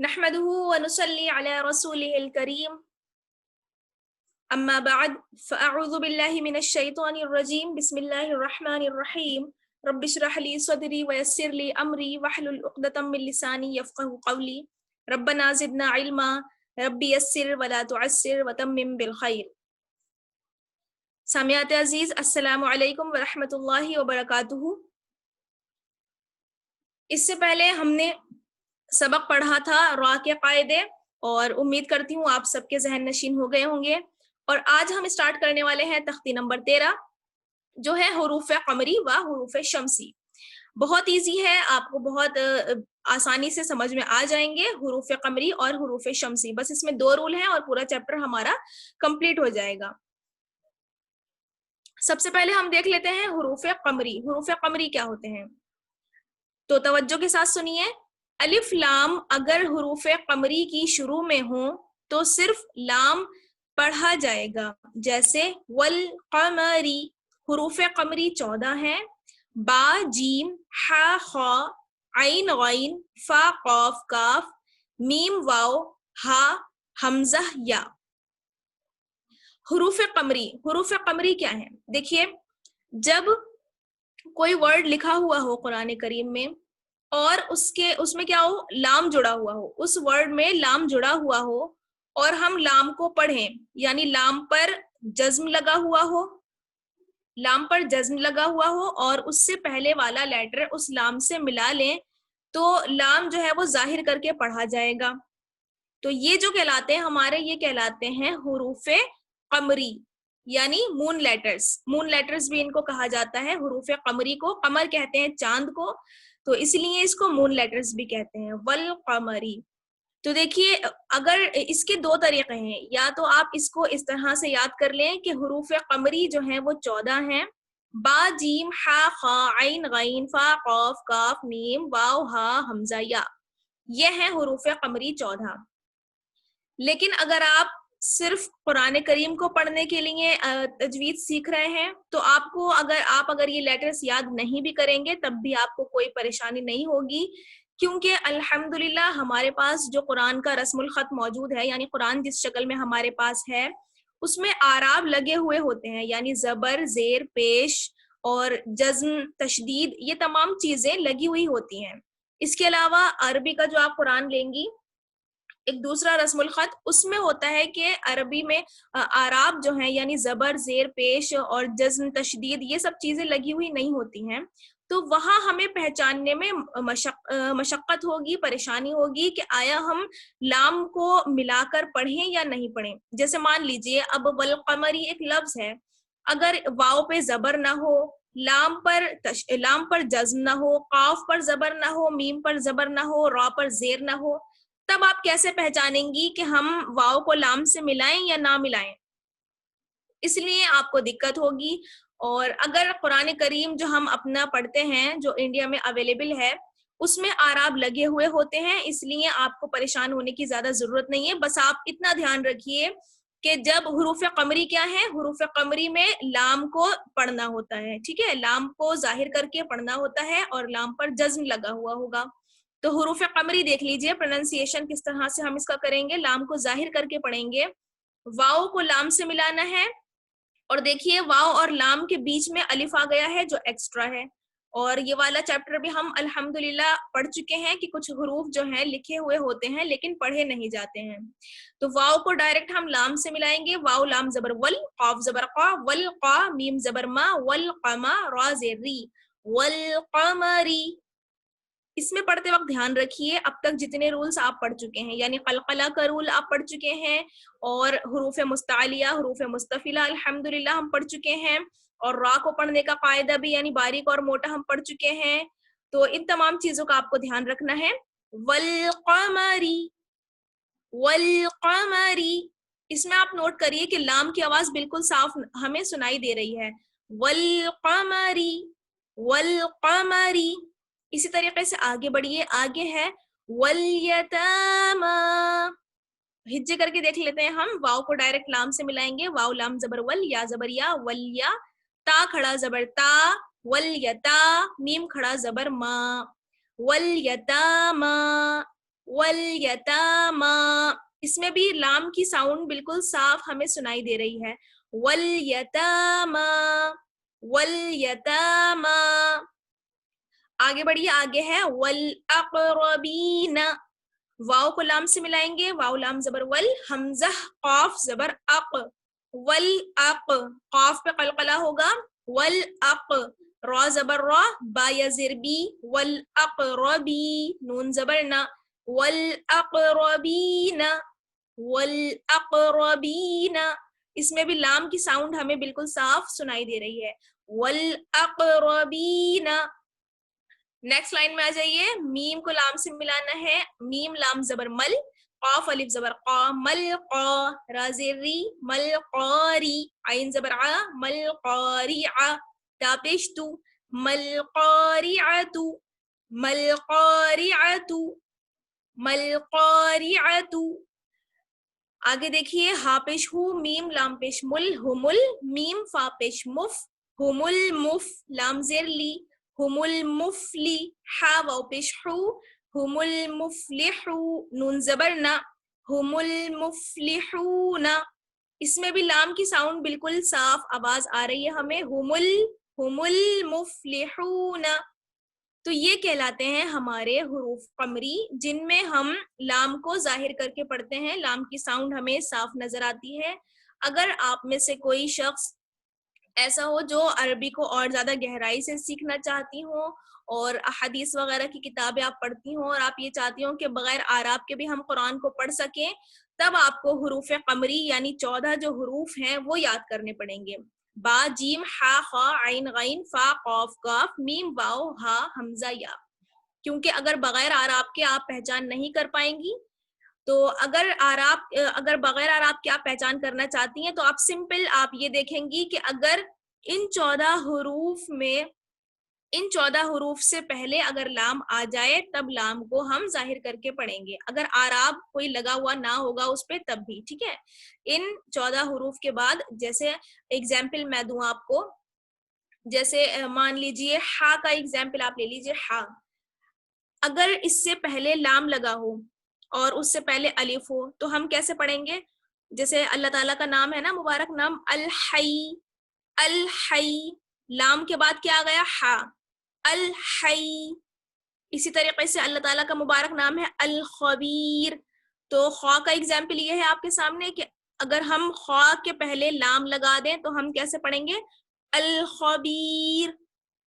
नहमदुहु व नुसल्ली अला रसूलिहिल करीम अम्मा बाद फ़अऊज़ु बिल्लाहि मिनश शैतानिर रजीम बिस्मिल्लाहिर रहमानिर रहीम रब्बि इश्रह ली सदरी व यस्सिर ली अमरी वहलुल उक़दतम मिन लिसानी यफ़क़हू क़ौली रब्बना ज़िदना इल्मा रब्बि यस्सिर व ला तुअस्सिर व तम्मिम बिल खैर। सामियात अज़ीज़, अस्सलामु अलैकुम व रहमतुल्लाहि व बरकातुहू। इससे पहले हमने सबक पढ़ा था रा के कायदे और उम्मीद करती हूँ आप सबके जहन नशीन हो गए होंगे। और आज हम स्टार्ट करने वाले हैं तख्ती नंबर 13 जो है हुरूफ कमरी व हुरूफ शमसी। बहुत इजी है, आपको बहुत आसानी से समझ में आ जाएंगे हुरूफ कमरी और हुरूफ शमसी। बस इसमें 2 रूल हैं और पूरा चैप्टर हमारा कंप्लीट हो जाएगा। सबसे पहले हम देख लेते हैं हुरूफ कमरी। हुरूफ कमरी क्या होते हैं, तो तवज्जो के साथ सुनिए। अलिफ लाम अगर हुरूफ कमरी की शुरू में हो तो सिर्फ लाम पढ़ा जाएगा, जैसे वल कमरी। हुरूफ कमरी 14 हैं। बा जीम हा खा आइन गैन फा काफ काफ मीम वाव हा हमजा या। हुरूफ कमरी क्या है? देखिए, जब कोई वर्ड लिखा हुआ हो कुरान करीम में और उसमें क्या हो, लाम जुड़ा हुआ हो, उस वर्ड में लाम जुड़ा हुआ हो और हम लाम को पढ़ें, यानी लाम पर जज्म लगा हुआ हो, लाम पर जज्म लगा हुआ हो और उससे पहले वाला लेटर उस लाम से मिला लें तो लाम जो है वो जाहिर करके पढ़ा जाएगा। तो ये जो कहलाते हैं हमारे, ये कहलाते हैं हुरूफ कमरी, यानी मून लेटर्स। मून लेटर्स भी इनको कहा जाता है। हुरूफ कमरी को कमर कहते हैं चांद को, तो इसलिए इसको मून लेटर्स भी कहते हैं, वल कमरी। तो देखिए, अगर इसके 2 तरीके हैं, या तो आप इसको इस तरह से याद कर लें कि हुरूफ कमरी जो हैं वो 14 हैं। बा जीम हा खा आइन गैन फा काफ काफ मीम वाव हा हमजा या, ये हैं हुरूफ कमरी 14। लेकिन अगर आप सिर्फ कुरान करीम को पढ़ने के लिए तजवीद सीख रहे हैं तो आपको अगर ये लेटर्स याद नहीं भी करेंगे तब भी आपको कोई परेशानी नहीं होगी, क्योंकि अल्हम्दुलिल्लाह हमारे पास जो कुरान का रस्मुल खत मौजूद है, यानी कुरान जिस शक्ल में हमारे पास है उसमें आराब लगे हुए होते हैं, यानी जबर जेर पेश और जज्म तशदीद, ये तमाम चीजें लगी हुई होती हैं। इसके अलावा अरबी का जो आप कुरान लेंगी, एक दूसरा रस्मुल खत, उसमें होता है कि अरबी में आराब जो है, यानी जबर जेर पेश और जज्म तशदीद, ये सब चीजें लगी हुई नहीं होती हैं। तो वहां हमें पहचानने में मशक्कत होगी, परेशानी होगी कि आया हम लाम को मिलाकर पढ़ें या नहीं पढ़ें। जैसे मान लीजिए अब वल कमरी एक लफ्ज है, अगर वाव पे जबर ना हो, लाम पर जज्म ना हो, काफ पर जबर ना हो, मीम पर जबर ना हो, रा पर जेर ना हो, तब आप कैसे पहचानेंगी कि हम वाव को लाम से मिलाएं या ना मिलाएं? इसलिए आपको दिक्कत होगी। और अगर कुरान करीम जो हम अपना पढ़ते हैं, जो इंडिया में अवेलेबल है, उसमें आराब लगे हुए होते हैं, इसलिए आपको परेशान होने की ज्यादा जरूरत नहीं है। बस आप इतना ध्यान रखिए कि जब हुरूफ कमरी क्या है, हुरूफ कमरी में लाम को पढ़ना होता है, ठीक है, लाम को जाहिर करके पढ़ना होता है और लाम पर जज्म लगा हुआ होगा। तो हुरूफ कमरी देख लीजिए, प्रोनाउंसिएशन किस तरह से हम इसका करेंगे। लाम को जाहिर करके पढ़ेंगे, वाव को लाम से मिलाना है, और देखिए वाव और लाम के बीच में अलिफ आ गया है जो एक्स्ट्रा है। और ये वाला चैप्टर भी हम अल्हम्दुलिल्लाह पढ़ चुके हैं कि कुछ हुरूफ जो हैं लिखे हुए होते हैं लेकिन पढ़े नहीं जाते हैं। तो वाव को डायरेक्ट हम लाम से मिलाएंगे, वाव लाम जबर वल, काफ जबर का, वल का, मीम जबर मा, वल कमा, रा जेर री, वल कमरी। इसमें पढ़ते वक्त ध्यान रखिए, अब तक जितने रूल्स आप पढ़ चुके हैं, यानी कलकला का रूल आप पढ़ चुके हैं, और हुरूफ मुस्तालिया, हुरूफ मुस्तफिला अल्हम्दुलिल्लाह हम पढ़ चुके हैं, और रा को पढ़ने का कायदा भी, यानी बारीक और मोटा, हम पढ़ चुके हैं। तो इन तमाम चीजों का आपको ध्यान रखना है। वल कमरी, वल कमरी, इसमें आप नोट करिए कि लाम की आवाज बिल्कुल साफ हमें सुनाई दे रही है। वल कमरी, वल कमरी। इसी तरीके से आगे बढ़िए, आगे है वल यतामा। हिज्जे करके देख लेते हैं हम। वाव को डायरेक्ट लाम से मिलाएंगे, वाव लाम जबर वल, या जबर या, वल या, ता खड़ा जबर ता, वल यता, मीम खड़ा जबर मा, वल यतामा, वल-यतामा, इसमें भी लाम की साउंड बिल्कुल साफ हमें सुनाई दे रही है। वल-यतामा, वल-यतामा। आगे बढ़िए, आगे है वल-अक़रबीना, वाव को लाम से मिलाएंगे, वाव लाम जबर वल, हमजा कॉफ जबर अक, वल अक, कॉफ पे कलकला होगा, वल अक, रॉ जबर रॉ, बा या ज़िर बी, वल अक़रबी, नून जबर ना, वल अक़रबीना, वल अक़रबीना। इसमें भी लाम की साउंड हमें बिल्कुल साफ सुनाई दे रही है, वल अक़रबीना। नेक्स्ट लाइन में आ जाइए, मीम को लाम से मिलाना है, मीम लाम जबर मल, कॉफ अलिफ जबर क़ा, मल क़ा, रा ज़ेर री, मल क़ारी, आइन जबर आ, मल क़ारिआ, ता पेश तू, मल क़ारिअतु, मल क़ारिअतु, मल क़ारिअतु। आगे देखिए, हा पेश हु, मीम लाम पेश मुल, हुमुल, मीम फा पेश मुफ, हुमुल मुफ, लाम ज़ेर ली, हुमुल मुफली, हा वाव पेश हु, हुमुल मुफलिहु, नून जबर ना, हुमुल मुफलिहूना। इसमें भी लाम की साउंड बिल्कुल साफ आवाज आ रही है हमें, हुमुल, हुमुल मुफलिहूना। तो ये कहलाते हैं हमारे हुरूफ कमरी, जिनमें हम लाम को जाहिर करके पढ़ते हैं, लाम की साउंड हमें साफ नजर आती है। अगर आप में से कोई शख्स ऐसा हो जो अरबी को और ज्यादा गहराई से सीखना चाहती हो और हदीस वगैरह की किताबें आप पढ़ती हो और आप ये चाहती हो कि बगैर आराब के भी हम कुरान को पढ़ सकें, तब आपको हुरूफ कमरी यानी 14 जो हुरूफ हैं वो याद करने पड़ेंगे। बा, जीम, हा, खा, आइन, गैन, फा, कॉफ, काफ, मीम, वाव, हा, हमजा, या। क्योंकि अगर बगैर आराब के आप पहचान नहीं कर पाएंगी, तो अगर बगैर आराब की आप पहचान करना चाहती हैं तो आप सिंपल आप ये देखेंगी कि अगर इन 14 हुरूफ में, इन 14 हुरूफ से पहले अगर लाम आ जाए तब लाम को हम जाहिर करके पढ़ेंगे, अगर आराब कोई लगा हुआ ना होगा उस पे तब भी, ठीक है। इन 14 हुरूफ के बाद, जैसे एग्जाम्पल मैं दूं आपको, जैसे मान लीजिए हा का एग्जाम्पल आप ले लीजिए, हा अगर इससे पहले लाम लगा हो और उससे पहले अलिफ हो तो हम कैसे पढ़ेंगे? जैसे अल्लाह ताला का नाम है ना, मुबारक नाम अल हई, अल हई, लाम के बाद क्या आ गया? हा, अल हई। इसी तरीके से अल्लाह ताला का मुबारक नाम है अल खबीर। तो खा का एग्जाम्पल ये है आपके सामने कि अगर हम खा के पहले लाम लगा दें तो हम कैसे पढ़ेंगे? अल खबीर,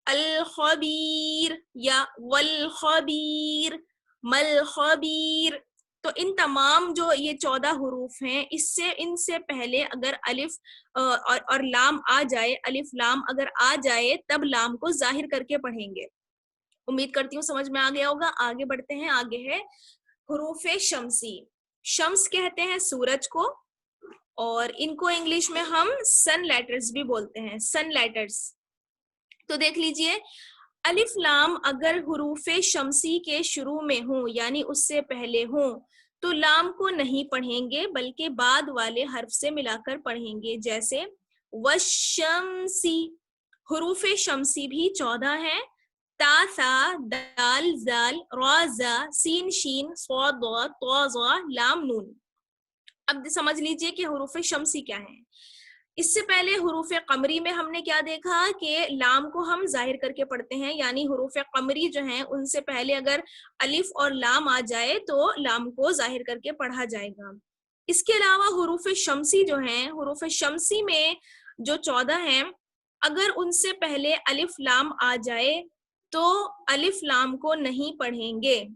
अल खबीर, या वल खबीर, मल खबीर। तो इन तमाम जो ये 14 हुरूफ हैं, इससे इनसे पहले अगर अलिफ और लाम आ जाए, अलिफ लाम अगर आ जाए तब लाम को जाहिर करके पढ़ेंगे। उम्मीद करती हूँ समझ में आ गया होगा। आगे बढ़ते हैं, आगे है हुरूफे शम्सी। शम्स कहते हैं सूरज को, और इनको इंग्लिश में हम सन लेटर्स भी बोलते हैं, सन लेटर्स। तो देख लीजिए, अलिफ लाम अगर हुरूफे शम्सी के शुरू में हो यानी उससे पहले हो तो लाम को नहीं पढ़ेंगे बल्कि बाद वाले हर्फ से मिलाकर पढ़ेंगे। जैसे वशम्सी, हुरूफे शम्सी भी 14 हैं, ता, सा, दाल, जाल, रा, जा, सीन, शीन, स्वाद, तो, ज़ा, लाम, नून। अब समझ लीजिए कि हुरूफे शम्सी क्या है। इससे पहले हुरूफ कमरी में हमने क्या देखा कि लाम को हम जाहिर करके पढ़ते हैं, यानी हुरूफ कमरी जो हैं उनसे पहले अगर अलिफ और लाम आ जाए तो लाम को जाहिर करके पढ़ा जाएगा। इसके अलावा हुरूफ शम्सी जो हैं, हुरूफ शम्सी में जो 14 हैं, अगर उनसे पहले अलिफ लाम आ जाए तो अलिफ लाम को नहीं पढ़ेंगे,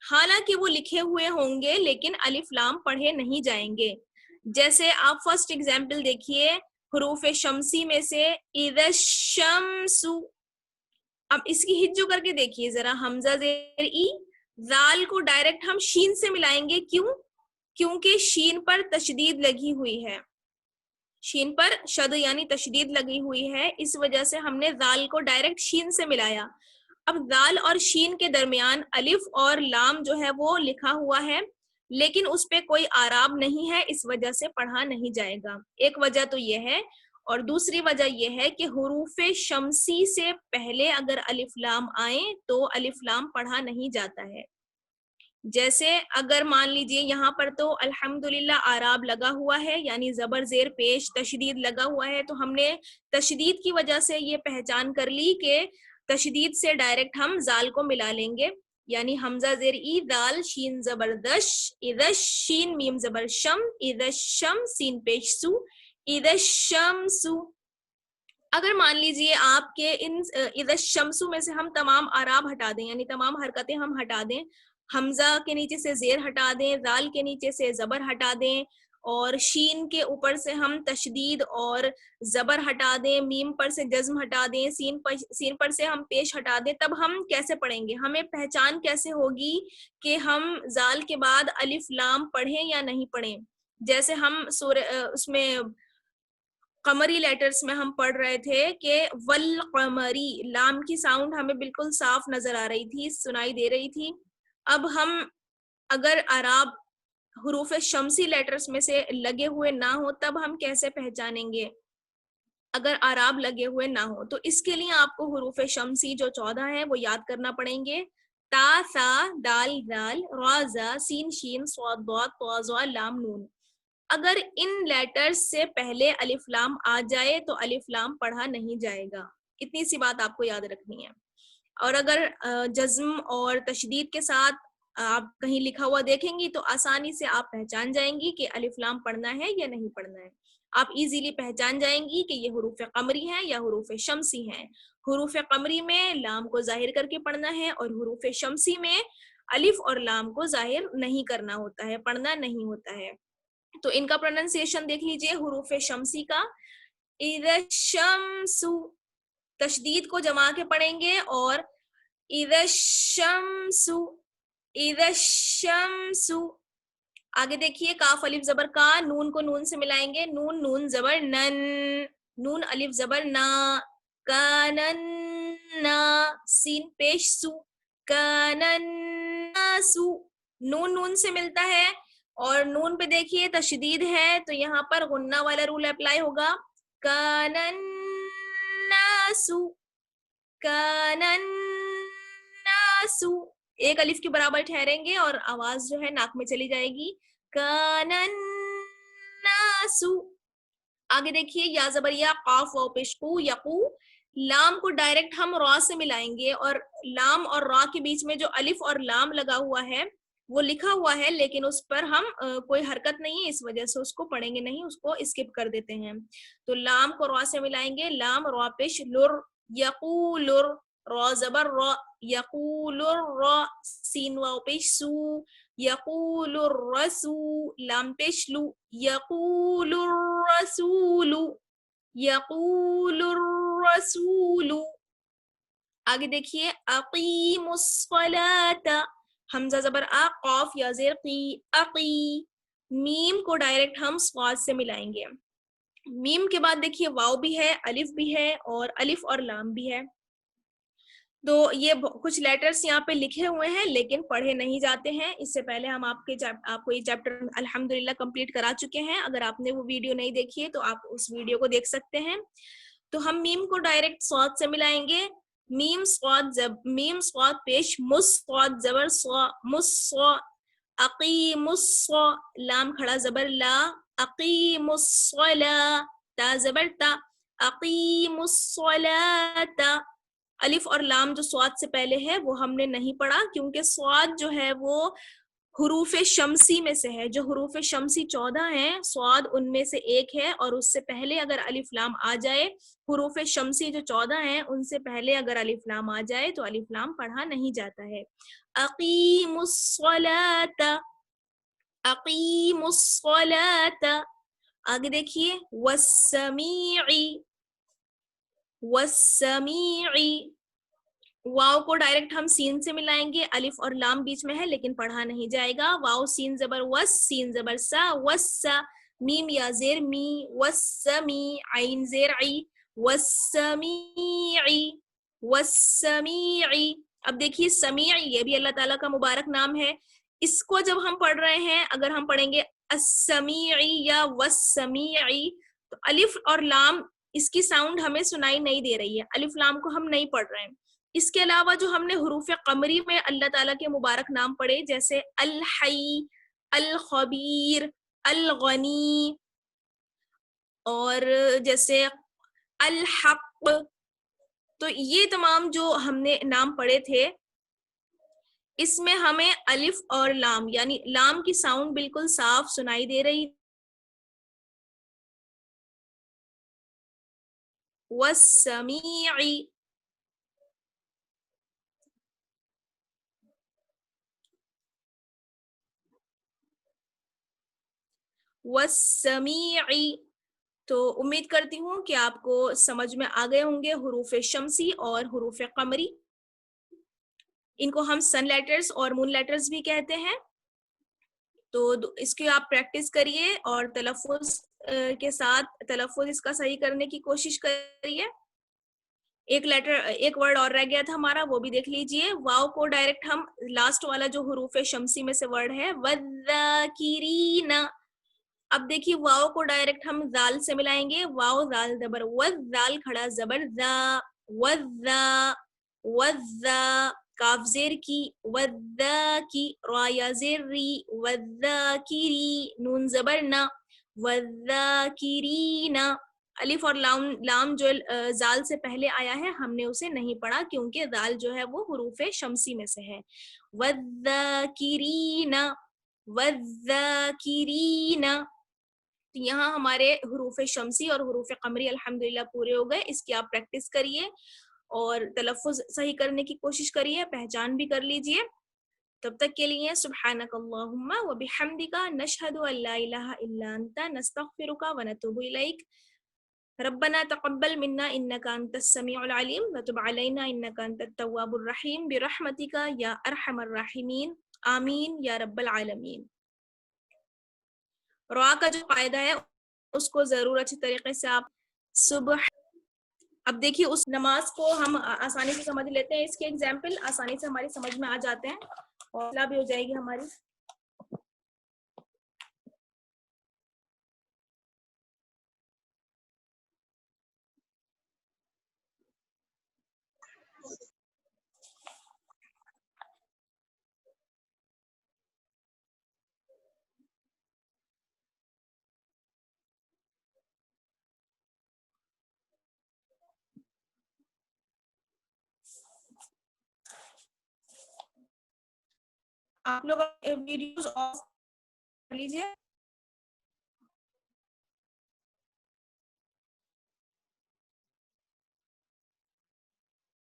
हालांकि वो लिखे हुए होंगे लेकिन अलिफ लाम पढ़े नहीं जाएंगे। जैसे आप फर्स्ट एग्जाम्पल देखिए, हुरूफ शम्सी में से इदशम्सु। अब इसकी हिज्जो करके देखिए जरा, हमजा ज़ेर ई, जाल को डायरेक्ट हम शीन से मिलाएंगे, क्यों? क्योंकि शीन पर तशदीद लगी हुई है, शीन पर शद यानी तशदीद लगी हुई है, इस वजह से हमने जाल को डायरेक्ट शीन से मिलाया। अब जाल और शीन के दरमियान अलिफ और लाम जो है वो लिखा हुआ है, लेकिन उस पे कोई आराब नहीं है, इस वजह से पढ़ा नहीं जाएगा। एक वजह तो ये है, और दूसरी वजह यह है कि हुरूफे शम्सी से पहले अगर अलिफ लाम आए तो अलिफ लाम पढ़ा नहीं जाता है। جیسے اگر مان لیجئے یہاں پر تو الحمدللہ آراب لگا ہوا ہے، یعنی زبر زیر پیش تشدید لگا ہوا ہے، تو ہم نے تشدید کی وجہ سے یہ پہچان کر لی کہ تشدید سے ڈائریکٹ ہم زال کو ملا لیں گے، یعنی حمزہ زیر ای، دال شین زبردش، اذا شین میم زبر شم، اذا شم سین پیش سو، اذا الشمسو۔ اگر مان لیجئے آپ کے ان اذا الشمسو میں سے ہم تمام آراب ہٹا دیں، یعنی تمام حرکتیں ہم ہٹا دیں، حمزہ کے نیچے سے زیر ہٹا دیں، ذال کے نیچے سے زبر ہٹا دیں، اور شین کے اوپر سے ہم تشدید اور زبر ہٹا دیں، میم پر سے جزم ہٹا دیں، سین پر سے ہم پیش ہٹا دیں، تب ہم کیسے پڑھیں گے؟ ہمیں پہچان کیسے ہوگی کہ ہم ذال کے بعد الف لام پڑھیں یا نہیں پڑھیں؟ جیسے ہم اس میں قمری لیٹرز میں ہم پڑھ رہے تھے کہ والقمری، لام کی ساؤنڈ ہمیں بالکل صاف نظر آ رہی تھی، سنائی دے رہی تھی۔ اب ہم اگر اعراب حروف شمسی لیٹرز میں سے لگے ہوئے نہ ہو تب ہم کیسے پہچانیں گے اگر اعراب لگے ہوئے نہ ہو؟ تو اس کے لیے آپ کو حروف شمسی جو 14 ہیں وہ یاد کرنا پڑیں گے، تا، ثا، دال، ذال، را، زا، سین، شین، صاد، ضاد، طا، ظا، لام، نون۔ اگر ان لیٹرز سے پہلے الف لام آ جائے تو الف لام پڑھا نہیں جائے گا، اتنی سی بات آپ کو یاد رکھنی ہے۔ اور اگر جزم اور تشدید کے ساتھ آپ کہیں لکھا ہوا دیکھیں گی تو آسانی سے آپ پہچان جائیں گی کہ الف لام پڑھنا ہے یا نہیں پڑھنا ہے، آپ ایزیلی پہچان جائیں گی کہ یہ حروف قمری ہیں یا حروف شمسی ہیں۔ حروف قمری میں لام کو ظاہر کر کے پڑھنا ہے، اور حروف شمسی میں الف اور لام کو ظاہر نہیں کرنا ہوتا ہے، پڑھنا نہیں ہوتا ہے۔ تو ان کا پروننسیشن دیکھ لیجئے حروف شمسی کا، اذا الشمس، تشدید کو جما کے پڑھیں گے، اور اذا الشمس، اذا الشمس۔ آگے دیکھیے کاف الف زبر کا، نون کو نون سے ملائیں گے، نون نون زبر نن، نون الف زبر نا، کانن نا، سین پیش سو، کانن ناسو، نون نون سے ملتا ہے، اور نون پہ دیکھیے تشدید ہے تو یہاں پر غنہ والا رول اپلائی ہوگا، کانن ناسو، کانن ناسو، ایک الف کے برابر ٹھہریں گے اور آواز جو ہے ناک میں چلی جائے گی، کانن ناسو۔ آگے دیکھیے یا زبر یا، قاف واو پیش قو، یقو، لام کو ڈائریکٹ ہم را سے ملائیں گے، اور لام اور را کے بیچ میں جو الف اور لام لگا ہوا ہے وہ لکھا ہوا ہے لیکن اس پر ہم کوئی حرکت نہیں ہے، اس وجہ سے اس کو پڑھیں گے نہیں، اس کو اسکپ کر دیتے ہیں۔ تو لام کو را سے ملائیں گے، لام را پیش لر، یقولر، را زبر را، یقولر را، سین واو پیش سو، یقول الرسو، لام پیش لو، یقول الرسول، یقول الرسول۔ آگے دیکھیے اقیم الصلاۃ، حمزہ زبر آ، قاف یا زیر قی، اقی، میم کو ڈائریکٹ ہم صاد سے ملائیں گے، میم کے بعد دیکھیے واو بھی ہے، الف بھی ہے، اور الف اور لام بھی ہے۔ تو یہ کچھ لیٹرز یہاں پہ لکھے ہوئے ہیں لیکن پڑھے نہیں جاتے ہیں، اس سے پہلے ہم آپ کو یہ چیپٹر الحمدللہ کمپلیٹ کرا چکے ہیں، اگر آپ نے وہ ویڈیو نہیں دیکھی ہے تو آپ اس ویڈیو کو دیکھ سکتے ہیں۔ تو ہم میم کو ڈائریکٹ صاد سے ملائیں گے، میم صاد پیش مس، صاد زبر صا، مس صا، اقیم الصا، لام کھڑا زبر لا، اقیم الصلاۃ، تا زبر تا، اقیم الصلاۃ۔ الف اور لام جو صاد سے پہلے ہے وہ ہم نے نہیں پڑھا کیونکہ صاد جو ہے وہ حروف شمسی میں سے ہے، جو حروف شمسی 14 ہیں، صاد ان میں سے ایک ہے، اور اس سے پہلے اگر الف لام آ جائے، حروف شمسی جو 14 ہیں ان سے پہلے اگر الف لام آ جائے تو الف لام پڑھا نہیں جاتا ہے۔ اقیم الصلاۃ، اقیم الصلاۃ۔ آگے دیکھیے والسمیع، والسمیع، واو کو ڈائریکٹ ہم سین سے ملائیں گے، الف اور لام بیچ میں ہے لیکن پڑھا نہیں جائے گا، واو سین زبر وس، سین زبر سا، وسا، میم یا زیر می، والسمی، عین زیر عی، والسمیع، والسمیع۔ اب دیکھیے سمیع یہ بھی اللہ تعالیٰ کا مبارک نام ہے، اس کو جب ہم پڑھ رہے ہیں اگر ہم پڑھیں گے السمیع یا والسمیع تو الف اور لام اس کی ساؤنڈ ہمیں سنائی نہیں دے رہی ہے، الف لام کو ہم نہیں پڑھ رہے ہیں، اس کے علاوہ جو ہم نے حروف قمری میں اللہ تعالیٰ کے مبارک نام پڑھے جیسے الحی، الخبیر، الغنی، اور جیسے الحق، تو یہ تمام جو ہم نے نام پڑھے تھے اس میں ہمیں الف اور لام یعنی لام کی ساؤنڈ بالکل صاف سنائی دے رہی، والسمیع، والسمیع. تو امید کرتی ہوں کہ آپ کو سمجھ میں آ گئے ہوں گے حروف شمسی اور حروف قمری. ان کو ہم سن لیٹرز اور مون لیٹرز بھی کہتے ہیں. تو اس کی آپ پریکٹس کریے اور تلفظ کے ساتھ تلفظ اس کا صحیح کرنے کی کوشش کریے. ایک ورڈ اور رہ گیا تھا ہمارا، وہ بھی دیکھ لیجئے. واو کو ڈائریکٹ ہم لاسٹ والا جو حروف شمسی میں سے ورڈ ہے والذاکرین، اب دیکھیے واو کو ڈائریکٹ ہم زال سے ملائیں گے. واو زال زبر والزال کھڑا زبر زا، والذا، والذا، کاف زیر کی، والذاکی، را یا زیر ری، والذاکری، نون زبر نا، والذاکرین. الف اور لام جو زال سے پہلے آیا ہے ہم نے اسے نہیں پڑھا کیونکہ زال جو ہے وہ حروف شمسی میں سے ہے. والذاکرین، والذاکرین. یہاں ہمارے حروف شمسی اور حروف قمری الحمدللہ پورے ہو گئے. اس کی آپ پریکٹس کریے اور تلفظ صحیح کرنے کی کوشش کریے، پہچان بھی کر لیجئے. تب تک کے لیے سبحانک اللہم و بحمدک نشہد ان لا الہ الا انت نستغفرک و نتوب الیک. ربنا تقبل منا انك انت السميع العليم وتب علينا انك انت التواب الرحيم برحمتك يا ارحم الراحمين آمین یا رب العالمین. رعا کا جو قاعدہ ہے اس کو ضرور اچھی طریقے سے آپ صبح. اب دیکھیے اس نماز کو ہم آسانی سے سمجھ لیتے ہیں، اس کے ایگزامپل آسانی سے ہماری سمجھ میں آ جاتے ہیں اور بھی ہو جائے گی ہماری. آپ لوگ ویڈیوز آف کر لیجیے.